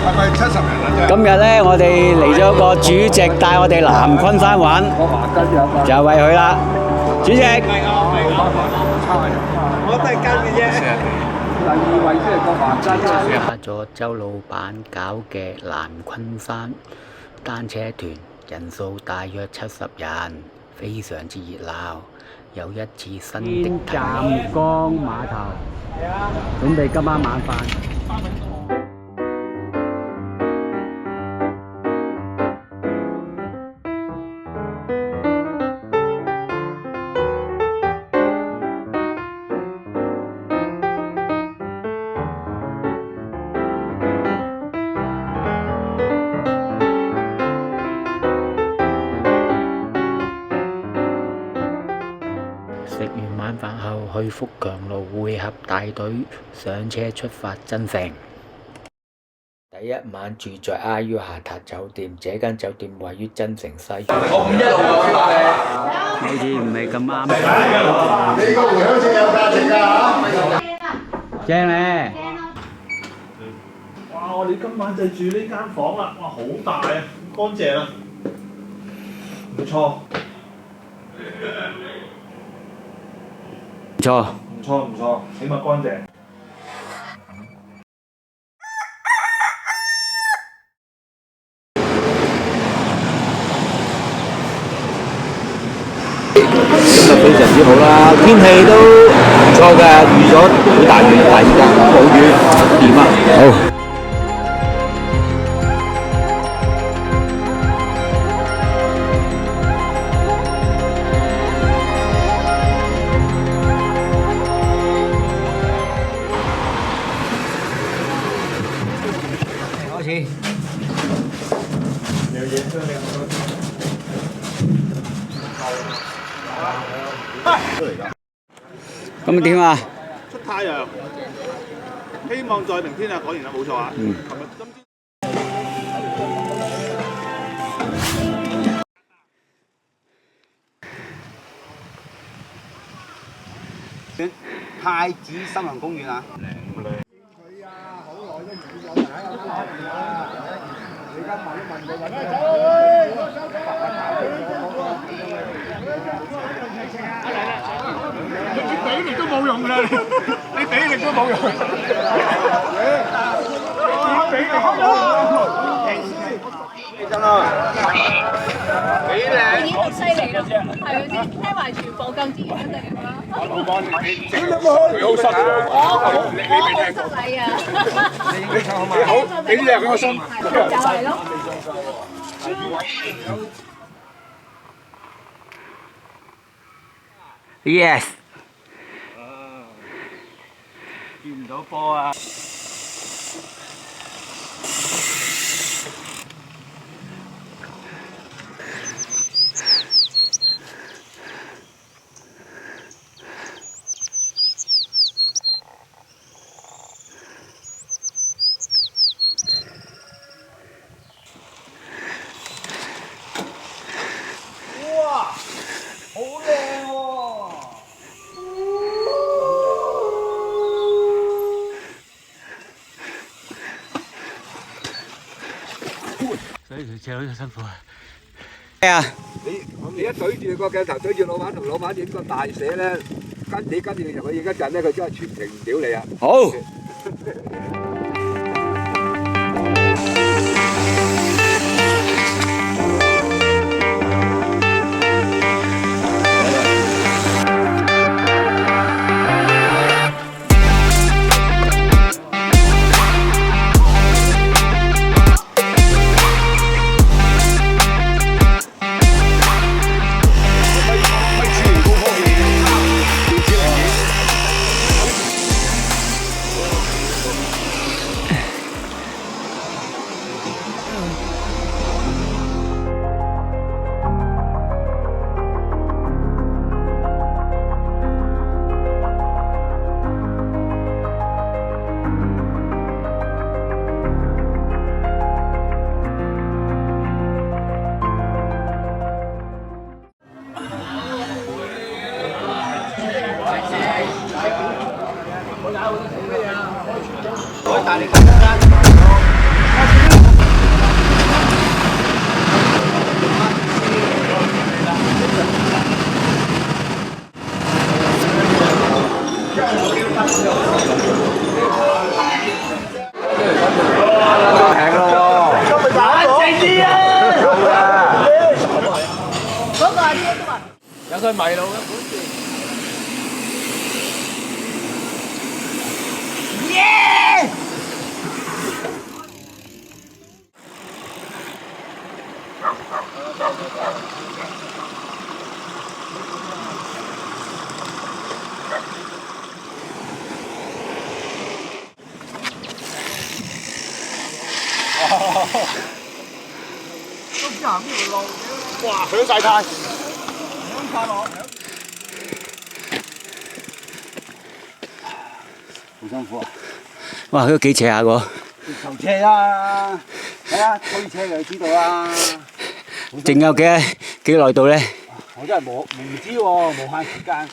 係咪70人啊？今日咧，我哋嚟咗個主席帶我哋南昆山玩，就係為佢啦。主席，我都係跟嘅啫。第2位先係個華根。加咗周老闆搞嘅南昆山單車團，人數大約70人，非常之熱鬧。有一次新的湛江碼頭，準備今晚晚飯。食完晚飯後，去福強路匯合大隊上車出發增城。第一晚住在 IU 下榻酒店，這間酒店位於增城西。我516啊，好似唔係咁啱。你個回鄉證有價值㗎嚇？正咧！哇！我哋今晚就住呢間房啦，哇！好大啊，乾淨啊，唔錯。唔錯，唔錯唔錯，起碼乾淨。今日非常之好啦，天氣都唔錯嘅，預咗會大雨，但係而家冇雨，掂啊！好。開始。有嘢將你咁點啊？出太陽，希望在明天啊！果然啊，冇錯啊。今天太子森林公園啊！俾力都冇用㗎，你俾力都冇用。俾力都冇用。真咯，幾靚！已經好犀利啦，係咪先？聽埋全部咁自然得㗎啦。老闆，你有冇去？好失禮。我你未聽失過？禮啊！你唱好嘛？好，俾啲嘢俾我心。就係咯。Yes。見唔到波啊！哇！好靚喎！所以條車好似辛苦啊！咩啊？你一對住個鏡頭，對住老闆同老闆影個大寫咧，跟住入去影一陣咧，佢真係全程唔屌你啊！好。有佢迷路嘅。哇，響晒炭。好辛苦啊！哇，佢都幾斜下喎。頭車啦，睇下推車就知道啦。剩有幾耐到咧？我真係唔知喎，無限時間。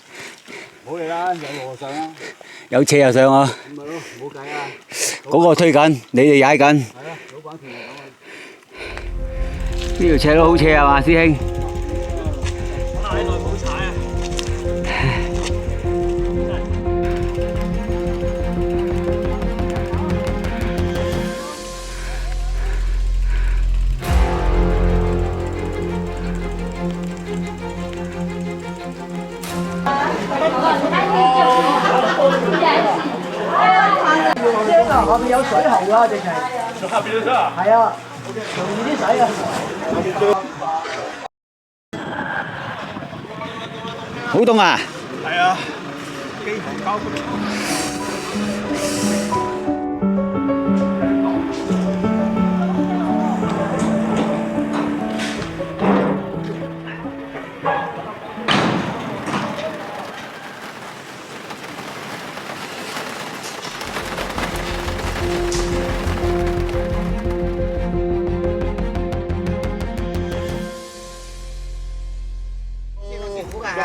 冇嚟啦，有路上啦。有斜又上啊！咁咪咯，冇計啊！嗰個推緊，你哋踩緊。係啊，老闆團嚟講啊。呢條斜路好斜啊嘛，師兄。太耐冇踩啊！後邊有水喉㗎，直情。下邊都得啊？係啊，容易啲洗啊。好凍啊！係啊，機房交工。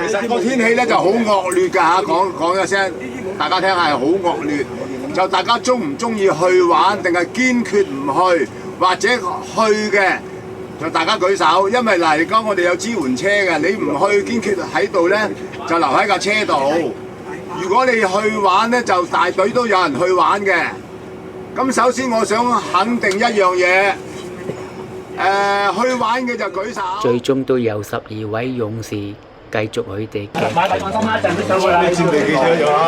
其實個天氣咧就好惡劣㗎嚇，講一聲，大家聽下係好惡劣。就大家中唔中意去玩，定係堅決唔去，或者去嘅就大家舉手。因為嗱，而家我哋有支援車嘅，你唔去堅決喺度咧，就留喺架車度。如果你去玩咧，就大隊都有人去玩嘅。咁首先我想肯定一樣嘢，去玩嘅就舉手。最終都有12位勇士繼續佢哋嘅買大放心啦，一陣都上去啦。你佔地幾張咗啊？